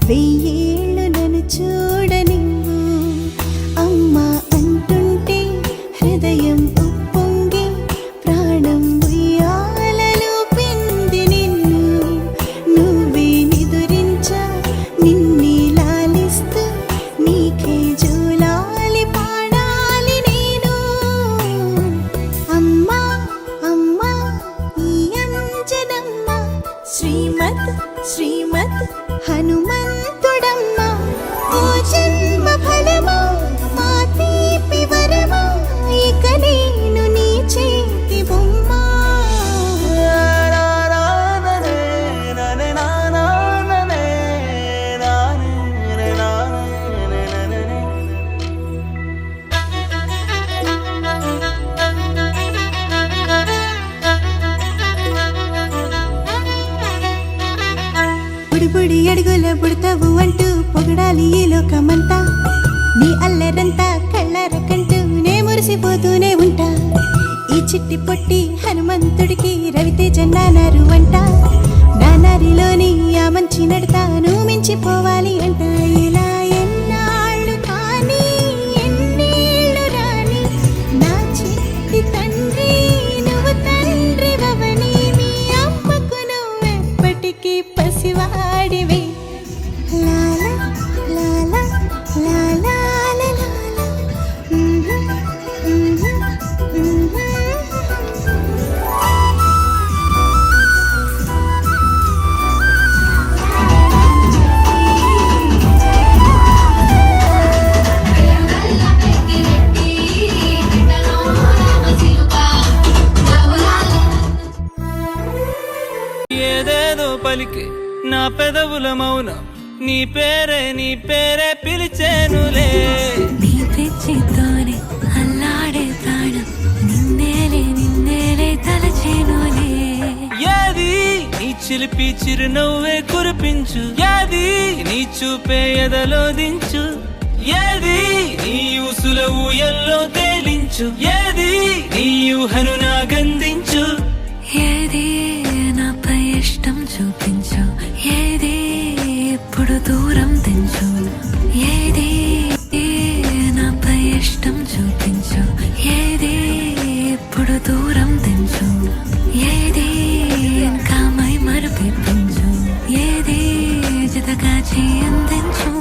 వెయ్యేళ్ళు నన్ను చూడనివ్వు. అమ్మ అంటుంటే హృదయం ఉప్పొంగి ప్రాణం ఉయ్యాలలో పిండి నిన్ను. నువ్వే నిదురించా నిన్నే లాలిస్తూ నీకే జూలాలి పాడాలి నేను. అమ్మా అమ్మా ఈ అంజనమ్మ శ్రీమద్ శ్రీమద్ హనుమంతుడమ్మ. ఓ జన్మ ఫలమా మా తీపి వరమా ఇక నేను నీ చేతి బొమ్మ. బుడిబుడి అడుగుల బుడతావు అంటూ పొగడాలి ఈ లోకమంతా. నీ అల్లరంతా కళ్ళరకంటూ నే మురిసిపోతూనే ఉంటా. ఈ చిట్టి పొట్టి హనుమంతుడికి రవితేజ నానారు అంట. నానారిలోని ఆ మంచి నడతాను మించిపోవాలి అంట. ఇలా ఎన్నాళ్ళు కానీ ఎన్నేళ్ళు రాని నా చిట్టి తండ్రి నువ్వు తండ్రి వవని. మీ అమ్మకు నువ్వెప్పటికీ పసివాడివే. లాలా లాలా లాలా లాలా. ఏదేదో పలికి నా పెదవుల మౌనం నీ పేరే పిలిచేనులే. నీ పిచ్చితోనే అల్లాడే ప్రాణం నిన్నేలే తలచేనులే. ఏది నీ చిలిపి చిరునవ్వే కురిపించు, ఏది నీ చూపే ఎదలో దించు, ఏది నీ ఊసుల ఊయల్లో తేలించు, ఏది నీ ఊహను నాగందించు. ఏది నాపై ఇష్టం చూపించు, ఏది ఇప్పుడు దూరం తెంచు. ఏది నాపై ఇష్టం చూపించు, ఏది ఇప్పుడు దూరం తెంచు. ఏది ఇంకా మై మరపించు, ఏది జతగా అందించు.